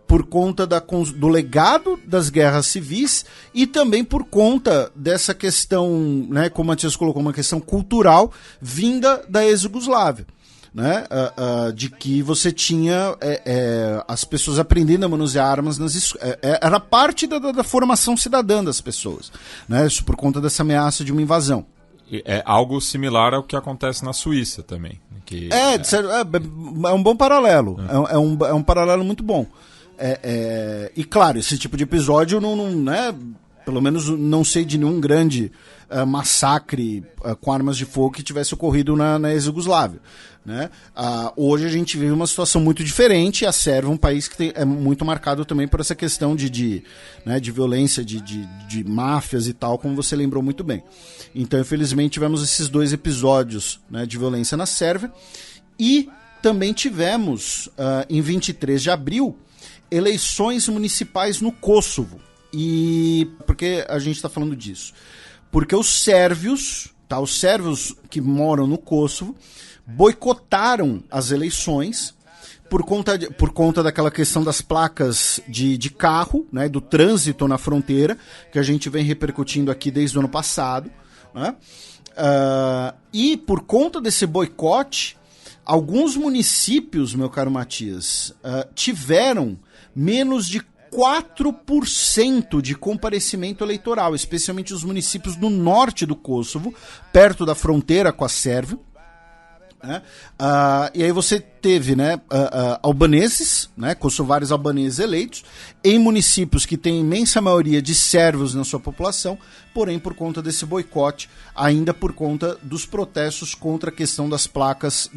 por conta do legado das guerras civis e também por conta dessa questão, né, como a Matias colocou, uma questão cultural vinda da ex-Yugoslávia. Né, de que você tinha as pessoas aprendendo a manusear armas era parte da formação cidadã das pessoas, né, isso por conta dessa ameaça de uma invasão. É algo similar ao que acontece na Suíça também. É um bom paralelo. É um paralelo muito bom. E claro, esse tipo de episódio não né, pelo menos não sei de nenhum grande massacre com armas de fogo que tivesse ocorrido na ex-Yugoslávia. Né? Hoje a gente vive uma situação muito diferente. A Sérvia é um país que é muito marcado também por essa questão de violência, de máfias e tal, como você lembrou muito bem. Então, infelizmente, tivemos esses dois episódios, né, de violência na Sérvia. E também tivemos, em 23 de abril, eleições municipais no Kosovo. E por que a gente está falando disso? Porque os sérvios que moram no Kosovo, boicotaram as eleições por conta daquela questão das placas de carro, né, do trânsito na fronteira, que a gente vem repercutindo aqui desde o ano passado. Né? E por conta desse boicote, alguns municípios, meu caro Matias, tiveram menos de 4% de comparecimento eleitoral, especialmente os municípios do norte do Kosovo, perto da fronteira com a Sérvia. Né? E aí você teve, né, albaneses, né, kosovares albaneses eleitos, em municípios que têm imensa maioria de sérvios na sua população, porém por conta desse boicote, ainda por conta dos protestos contra a questão das placas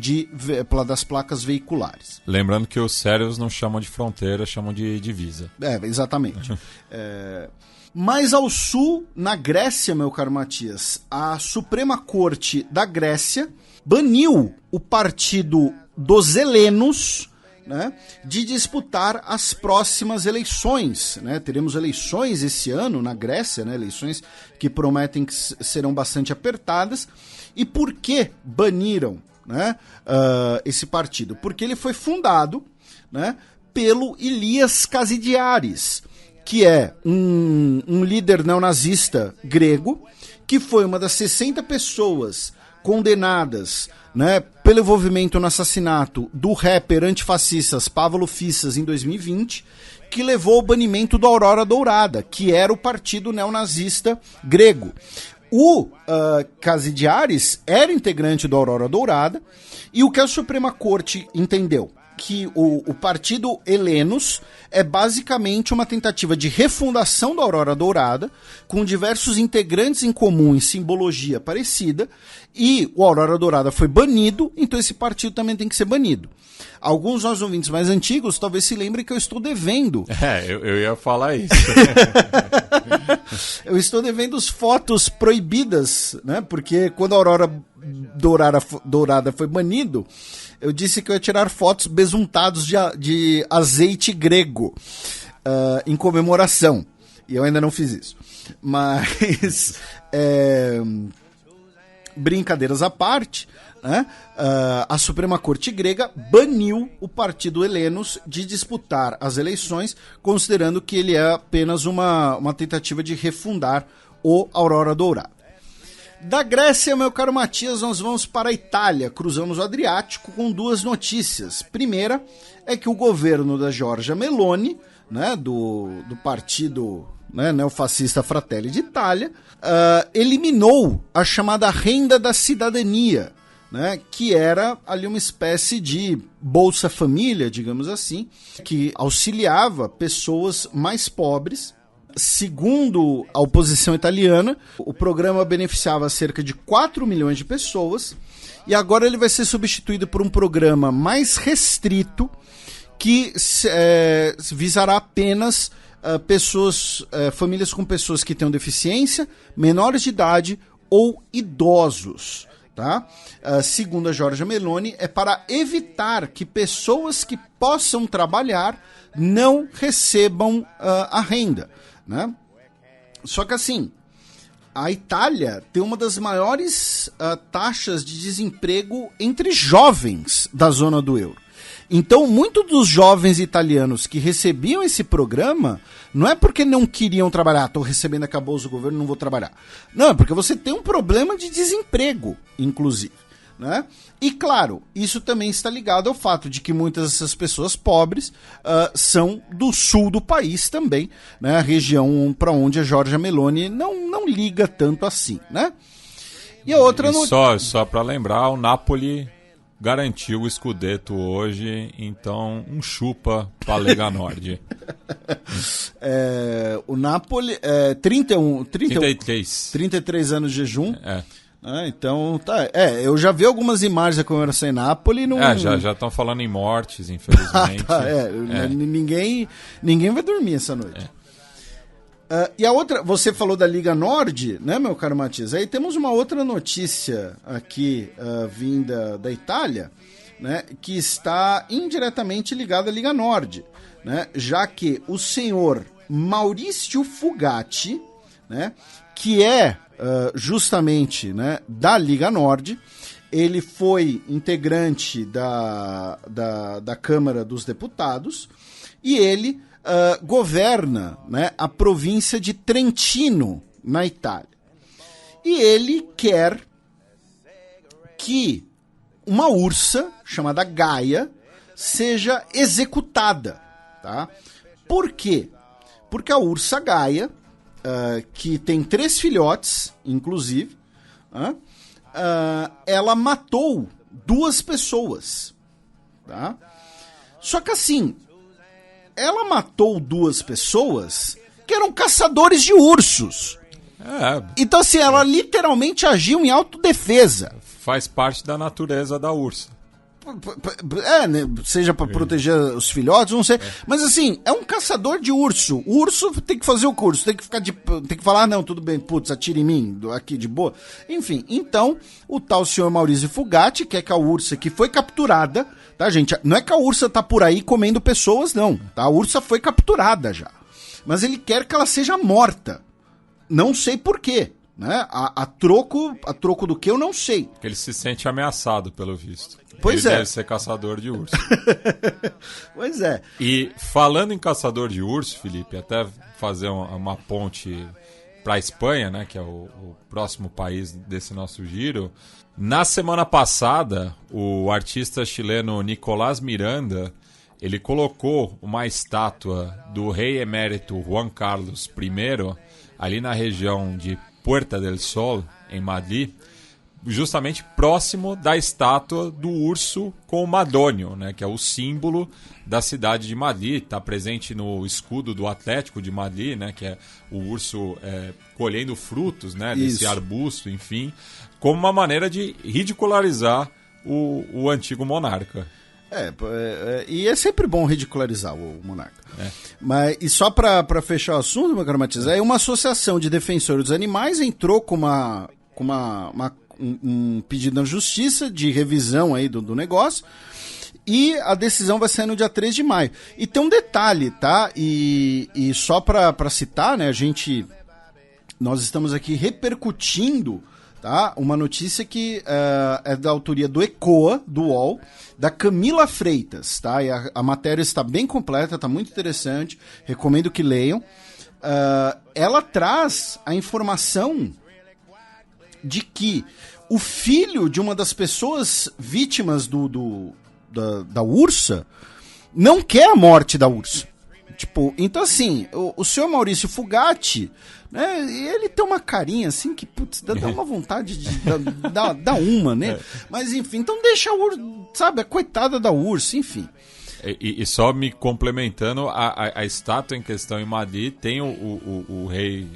veiculares. Lembrando que os sérvios não chamam de fronteira, chamam de divisa. Exatamente. Mais ao sul, na Grécia, meu caro Matias, a Suprema Corte da Grécia baniu o partido dos helenos, né, de disputar as próximas eleições. Né? Teremos eleições esse ano na Grécia, né, eleições que prometem que serão bastante apertadas. E por que baniram, né, esse partido? Porque ele foi fundado, né, pelo Ilias Kasidiaris, que é um líder neonazista grego, que foi uma das 60 pessoas condenadas, né, pelo envolvimento no assassinato do rapper antifascista Pavlo Fissas em 2020, que levou ao banimento do Aurora Dourada, que era o partido neonazista grego. O Kasidiaris era integrante do Aurora Dourada, e o que a Suprema Corte entendeu? Que o partido Helenos é basicamente uma tentativa de refundação da Aurora Dourada, com diversos integrantes em comum em simbologia parecida, e o Aurora Dourada foi banido, então esse partido também tem que ser banido. Alguns dos nossos ouvintes mais antigos talvez se lembrem que eu estou devendo. Eu ia falar isso. Eu estou devendo as fotos proibidas, né? Porque quando a Aurora Dourada foi banido, eu disse que eu ia tirar fotos besuntados de azeite grego em comemoração. E eu ainda não fiz isso. Mas, brincadeiras à parte, né, a Suprema Corte grega baniu o partido Helenos de disputar as eleições, considerando que ele é apenas uma tentativa de refundar o Aurora Dourada. Da Grécia, meu caro Matias, nós vamos para a Itália, cruzamos o Adriático com duas notícias. Primeira é que o governo da Giorgia Meloni, né, do partido, né, neofascista Fratelli d'Italia, eliminou a chamada renda da cidadania, né, que era ali uma espécie de Bolsa Família, digamos assim, que auxiliava pessoas mais pobres. Segundo a oposição italiana, o programa beneficiava cerca de 4 milhões de pessoas, e agora ele vai ser substituído por um programa mais restrito que visará apenas famílias com pessoas que tenham deficiência, menores de idade ou idosos. Tá? Segundo a Giorgia Meloni, é para evitar que pessoas que possam trabalhar não recebam a renda. Né? Só que assim, a Itália tem uma das maiores taxas de desemprego entre jovens da zona do euro. Então, muitos dos jovens italianos que recebiam esse programa, não é porque não queriam trabalhar, estou recebendo, acabou o governo, não vou trabalhar. Não, é porque você tem um problema de desemprego, inclusive. Né? E claro, isso também está ligado ao fato de que muitas dessas pessoas pobres são do sul do país também, né? A região para onde a Giorgia Meloni não liga tanto assim, né? E a outra só para lembrar, o Napoli garantiu o Scudetto hoje, então um chupa para a Lega Nord. O Napoli 33 anos de jejum. Então, tá. Eu já vi algumas imagens da comemoração em Nápoles. Já estão falando em mortes, infelizmente. Ninguém vai dormir essa noite. E a outra, você falou da Liga Nord, né, meu caro Matias? Aí temos uma outra notícia aqui vinda da Itália, né, que está indiretamente ligada à Liga Nord, né, já que o senhor Maurizio Fugatti, né, que é justamente, né, da Liga Nord, ele foi integrante da Câmara dos Deputados e ele governa, né, a província de Trentino, na Itália. E ele quer que uma ursa chamada Gaia seja executada. Tá? Por quê? Porque a ursa Gaia, que tem 3 filhotes, inclusive, ela matou 2 pessoas, tá? Só que assim, ela matou 2 pessoas que eram caçadores de ursos. Então assim, ela literalmente agiu em autodefesa. Faz parte da natureza da ursa. Né, seja pra proteger os filhotes, não sei. Mas assim, é um caçador de urso. O urso tem que fazer o curso, tem que falar, não, tudo bem, putz, atira em mim, aqui de boa. Enfim, então, o tal senhor Maurício Fugatti quer que a ursa que foi capturada, tá, gente? Não é que a ursa tá por aí comendo pessoas, não, tá? A ursa foi capturada já. Mas ele quer que ela seja morta. Não sei por quê. Né? A troco do que eu não sei. Porque ele se sente ameaçado, pelo visto. Pois ele é. deve ser caçador de urso. Pois é. E falando em caçador de urso, Felipe, até fazer uma ponte para a Espanha, né, que é o próximo país desse nosso giro. Na semana passada, o artista chileno Nicolás Miranda, ele colocou uma estátua do rei emérito Juan Carlos I ali na região de Puerta del Sol, em Madrid, justamente próximo da estátua do urso com o Madônio, né, que é o símbolo da cidade de Madrid. Está presente no escudo do Atlético de Madrid, né, que é o urso colhendo frutos, né, desse arbusto, enfim, como uma maneira de ridicularizar o antigo monarca. E é sempre bom ridicularizar o monarca. Mas, e só para fechar o assunto, meu caro Matias, uma associação de defensores dos animais entrou com um pedido na justiça de revisão aí do negócio, e a decisão vai sair no dia 3 de maio. E tem um detalhe, tá? E só para citar, né, nós estamos aqui repercutindo, tá, uma notícia que é da autoria do ECOA, do UOL, da Camila Freitas, tá? E a matéria está bem completa, está muito interessante, recomendo que leiam. Ela traz a informação de que o filho de uma das pessoas vítimas da ursa não quer a morte da ursa. Tipo, então assim, o senhor Maurício Fugatti, né, ele tem uma carinha assim que, putz, dá uma vontade de dar uma, né? Mas enfim, então deixa a ursa, sabe, a coitada da ursa, enfim. E só me complementando, a estátua em questão em Madrid tem o rei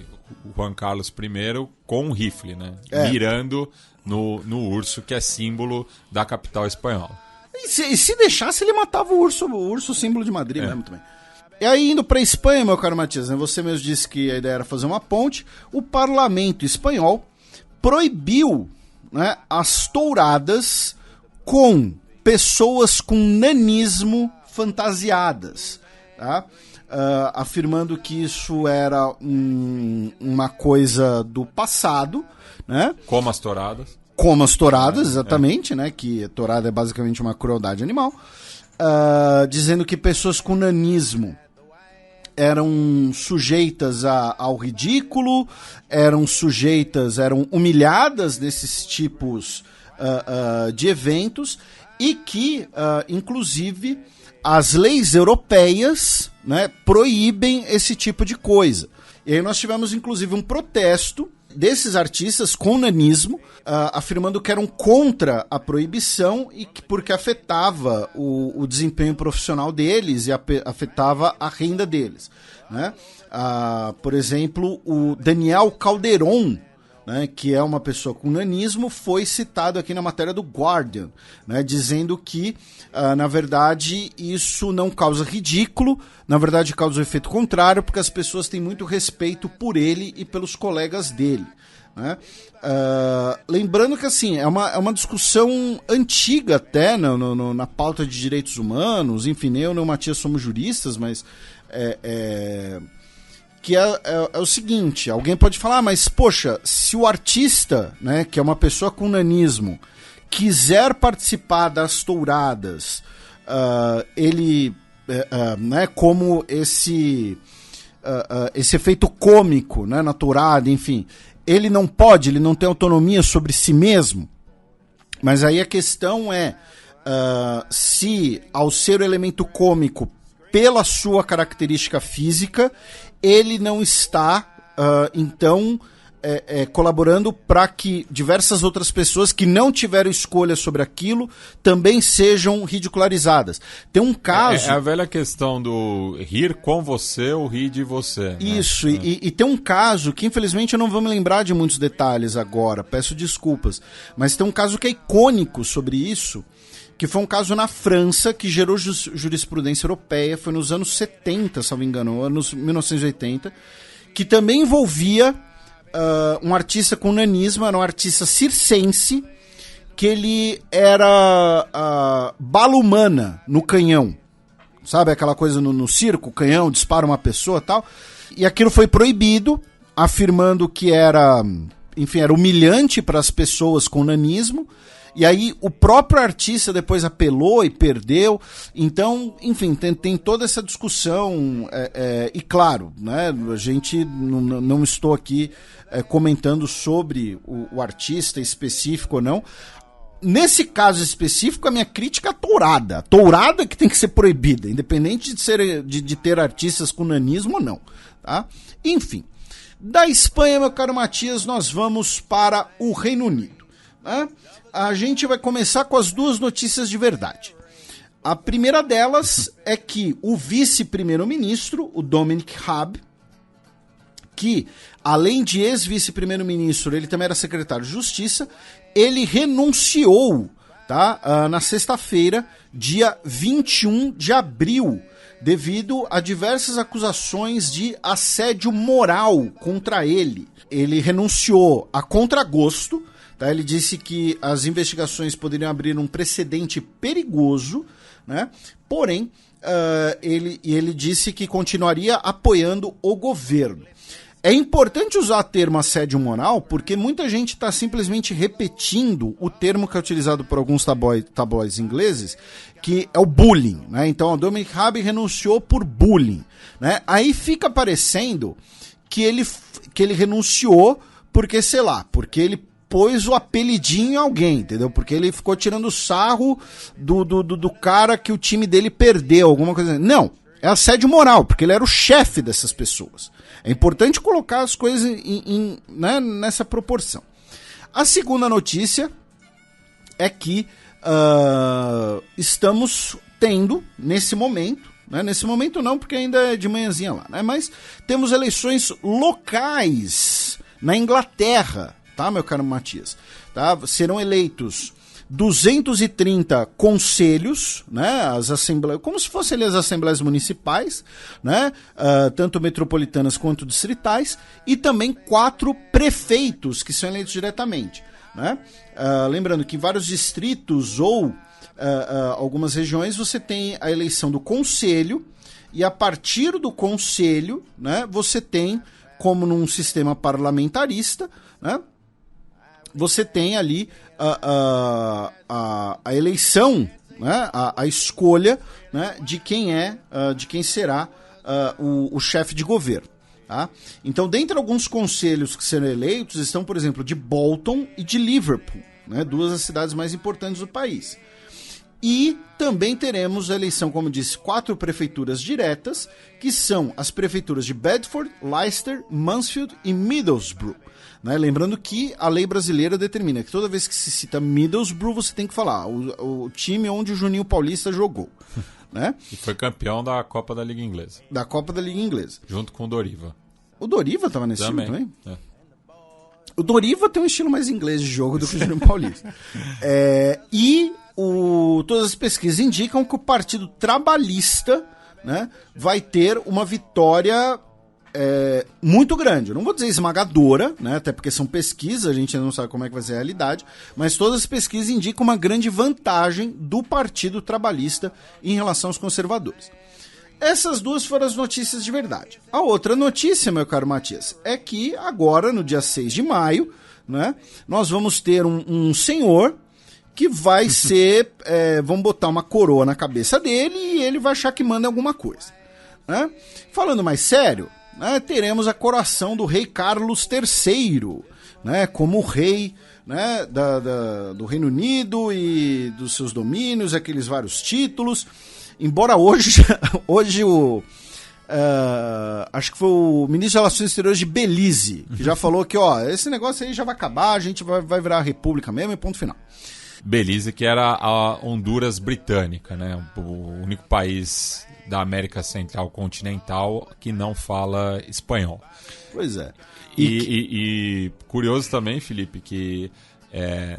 Juan Carlos I com um rifle, né? Mirando no urso, que é símbolo da capital espanhola. E se deixasse, ele matava o urso símbolo de Madrid mesmo também. E aí, indo para a Espanha, meu caro Matias, né, você mesmo disse que a ideia era fazer uma ponte. O parlamento espanhol proibiu, né, as touradas com pessoas com nanismo fantasiadas, tá? Afirmando que isso era uma coisa do passado, né? Como as touradas. Como as touradas, exatamente, né? Que tourada é basicamente uma crueldade animal. Dizendo que pessoas com nanismo eram sujeitas ao ridículo, eram humilhadas nesses tipos de eventos, e que, inclusive, as leis europeias, né, proíbem esse tipo de coisa. E aí nós tivemos, inclusive, um protesto desses artistas com nanismo, afirmando que eram contra a proibição e que porque afetava o desempenho profissional deles e afetava a renda deles, né? Por exemplo, o Daniel Calderon, né, que é uma pessoa com nanismo, foi citado aqui na matéria do Guardian, né, dizendo que, na verdade, isso não causa ridículo, na verdade causa o efeito contrário, porque as pessoas têm muito respeito por ele e pelos colegas dele, né? Lembrando que, assim, é uma discussão antiga até na pauta de direitos humanos, enfim, eu e o Matias somos juristas, mas que é o seguinte, alguém pode falar, mas poxa, se o artista, né, que é uma pessoa com nanismo, quiser participar das touradas, ele, né, como esse efeito cômico, né, na tourada, enfim, ele não pode, ele não tem autonomia sobre si mesmo. Mas aí a questão é se, ao ser o elemento cômico, pela sua característica física, ele não está, então, colaborando para que diversas outras pessoas que não tiveram escolha sobre aquilo também sejam ridicularizadas. Tem um caso... É a velha questão do rir com você ou rir de você. Isso, né? E tem um caso que infelizmente eu não vou me lembrar de muitos detalhes agora, peço desculpas, mas tem um caso que é icônico sobre isso, que foi um caso na França que gerou jurisprudência europeia, foi nos anos 70, se não me engano, anos 1980, que também envolvia um artista com nanismo, era um artista circense, que ele era bala humana no canhão. Sabe aquela coisa no circo, o canhão dispara uma pessoa e tal. E aquilo foi proibido, afirmando que era humilhante para as pessoas com nanismo. E aí o próprio artista depois apelou e perdeu. Então, enfim, tem toda essa discussão. E claro, né, a gente não estou aqui comentando sobre o artista específico ou não. Nesse caso específico, a minha crítica é tourada. Tourada que tem que ser proibida, independente de ter artistas com nanismo ou não. Tá? Enfim, da Espanha, meu caro Matias, nós vamos para o Reino Unido. Né? A gente vai começar com as duas notícias de verdade. A primeira delas é que o vice-primeiro-ministro, o Dominic Raab, que além de ex-vice-primeiro-ministro, ele também era secretário de Justiça, ele renunciou, tá, na sexta-feira, dia 21 de abril, devido a diversas acusações de assédio moral contra ele. Ele renunciou a contragosto. Tá, ele disse que as investigações poderiam abrir um precedente perigoso, né? Porém, ele disse que continuaria apoiando o governo. É importante usar o termo assédio moral porque muita gente está simplesmente repetindo o termo que é utilizado por alguns tabloides ingleses, que é o bullying. Né? Então, o Dominic Raab renunciou por bullying. Né? Aí fica parecendo que ele renunciou porque, sei lá, porque ele pôs o apelidinho em alguém, entendeu? Porque ele ficou tirando sarro do cara que o time dele perdeu, alguma coisa assim. Não, é assédio moral, porque ele era o chefe dessas pessoas. É importante colocar as coisas né, nessa proporção. A segunda notícia é que estamos tendo, nesse momento, né, nesse momento não, porque ainda é de manhãzinha lá, né, mas temos eleições locais na Inglaterra, tá, meu caro Matias? Tá? Serão eleitos 230 conselhos, né, as assembleias, como se fossem as assembleias municipais, né, tanto metropolitanas quanto distritais, e também 4 prefeitos que são eleitos diretamente. Né? Lembrando que em vários distritos ou algumas regiões você tem a eleição do conselho, e a partir do conselho, né, você tem, como num sistema parlamentarista, né, você tem ali a eleição, né, a escolha, né, de quem será o chefe de governo. Tá? Então, dentre alguns conselhos que serão eleitos, estão, por exemplo, de Bolton e de Liverpool, né, 2 das cidades mais importantes do país. E também teremos a eleição, como disse, 4 prefeituras diretas, que são as prefeituras de Bedford, Leicester, Mansfield e Middlesbrough. Né? Lembrando que a lei brasileira determina que toda vez que se cita Middlesbrough, você tem que falar o time onde o Juninho Paulista jogou. Né? E foi campeão da Copa da Liga Inglesa. Da Copa da Liga Inglesa. Junto com o Doriva. O Doriva estava nesse time também? É. O Doriva tem um estilo mais inglês de jogo do que o Juninho Paulista. Todas as pesquisas indicam que o Partido Trabalhista, né, vai ter uma vitória muito grande. Eu não vou dizer esmagadora, né, até porque são pesquisas, a gente ainda não sabe como é que vai ser a realidade, mas todas as pesquisas indicam uma grande vantagem do Partido Trabalhista em relação aos conservadores. Essas 2 foram as notícias de verdade. A outra notícia, meu caro Matias, é que agora, no dia 6 de maio, né, nós vamos ter um senhor que vai ser, vamos botar uma coroa na cabeça dele e ele vai achar que manda alguma coisa. Né? Falando mais sério, né, teremos a coroação do rei Carlos III, né, como rei, né, do Reino Unido e dos seus domínios, aqueles vários títulos. Embora hoje acho que foi o ministro de Relações Exteriores de Belize, que já falou que, ó, esse negócio aí já vai acabar, a gente vai virar república mesmo e ponto final. Belize, que era a Honduras britânica, né? O único país da América Central continental que não fala espanhol. Pois é. E curioso também, Felipe, que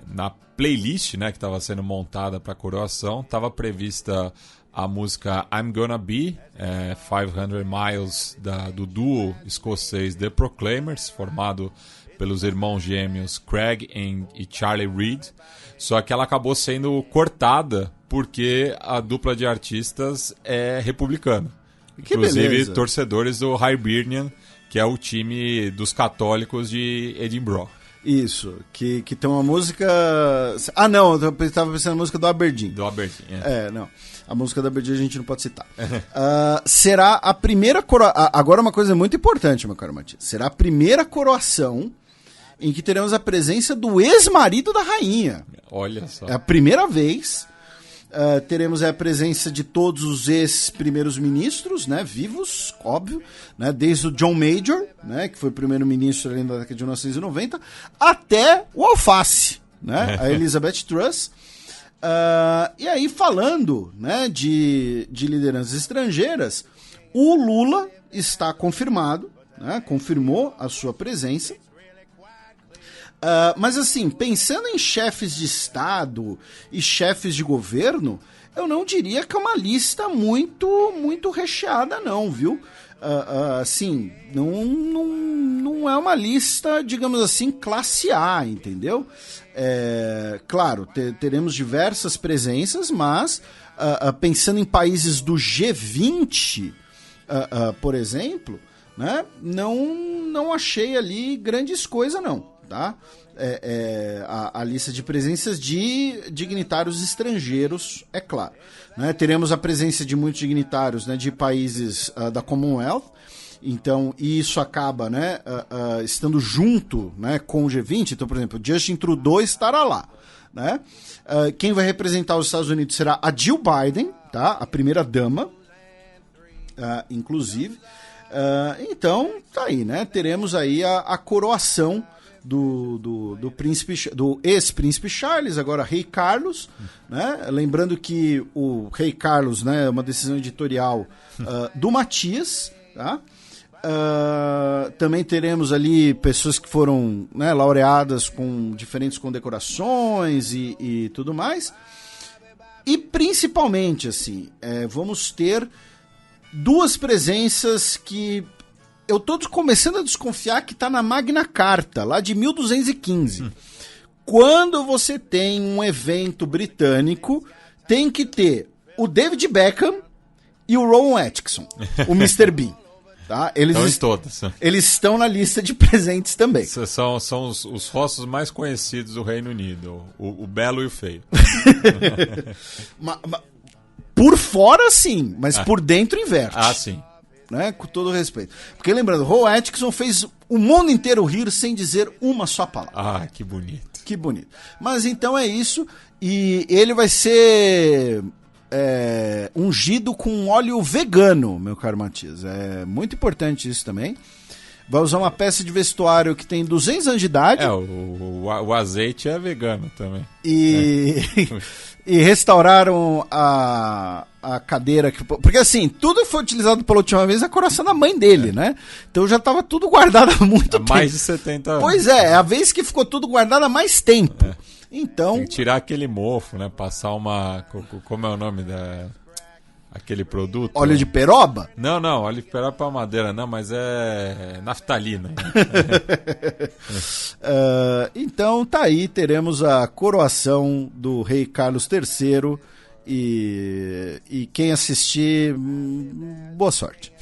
na playlist, né, que estava sendo montada para a coroação, estava prevista a música I'm Gonna Be, 500 Miles, do duo escocês The Proclaimers, formado pelos irmãos gêmeos Craig e Charlie Reid, só que ela acabou sendo cortada porque a dupla de artistas é republicana. Que inclusive beleza. Torcedores do Hibernian, que é o time dos católicos de Edinburgh. Isso, que tem uma música... Ah, não, eu estava pensando na música do Aberdeen. Do Aberdeen, não. A música do Aberdeen a gente não pode citar. Será a primeira coroação... Agora uma coisa muito importante, meu caro Matias. Será a primeira coroação em que teremos a presença do ex-marido da rainha. Olha só. É a primeira vez. Teremos a presença de todos os ex-primeiros ministros, né, vivos, óbvio, né, desde o John Major, né, que foi primeiro-ministro ali na década de 1990, até o Alface, né, a Elizabeth Truss. E aí, falando, né, de lideranças estrangeiras, o Lula está confirmado, né, confirmou a sua presença. Mas assim, pensando em chefes de Estado e chefes de governo, eu não diria que é uma lista muito recheada não, viu? Assim, não é uma lista, digamos assim, classe A, entendeu? Claro, teremos diversas presenças, mas pensando em países do G20, por exemplo, né, não achei ali grandes coisas não. Tá? A lista de presenças de dignitários estrangeiros, é claro. Né? Teremos a presença de muitos dignitários, né, de países da Commonwealth, então isso acaba, né, estando junto, né, com o G20. Então, por exemplo, Justin Trudeau estará lá. Né? Quem vai representar os Estados Unidos será a Jill Biden, tá? A primeira dama, inclusive. Então, tá aí, né? Teremos aí a coroação do ex-príncipe Charles, agora Rei Carlos, né? Lembrando que o Rei Carlos, né, é uma decisão editorial do Matias, tá? Também teremos ali pessoas que foram, né, laureadas com diferentes condecorações e tudo mais. E principalmente, assim, vamos ter duas presenças que eu tô começando a desconfiar que tá na Magna Carta, lá de 1215. Quando você tem um evento britânico, tem que ter o David Beckham e o Rowan Atkinson, o Mr. Bean. Tá? Eles estão na lista de presentes também. São os rostos mais conhecidos do Reino Unido, o belo e o feio. Por fora, sim, mas por dentro inverte. Sim. Né? Com todo respeito. Porque lembrando, Rowan Atkinson fez o mundo inteiro rir sem dizer uma só palavra. Que bonito. Que bonito. Mas então é isso. E ele vai ser ungido com óleo vegano, meu caro Matias. É muito importante isso também. Vai usar uma peça de vestuário que tem 200 anos de idade. O azeite é vegano também. E restauraram a cadeira. Porque assim, tudo foi utilizado pela última vez a coração da mãe dele, né? Então já estava tudo guardado há muito tempo. Mais de 70 anos. Pois é a vez que ficou tudo guardado há mais tempo. Então... Tem que tirar aquele mofo, né? Passar uma... Como é o nome aquele produto? Óleo de peroba? Não, óleo de peroba para madeira, não, mas é naftalina. Né? Então tá aí, teremos a coroação do Rei Carlos III e quem assistir, boa sorte.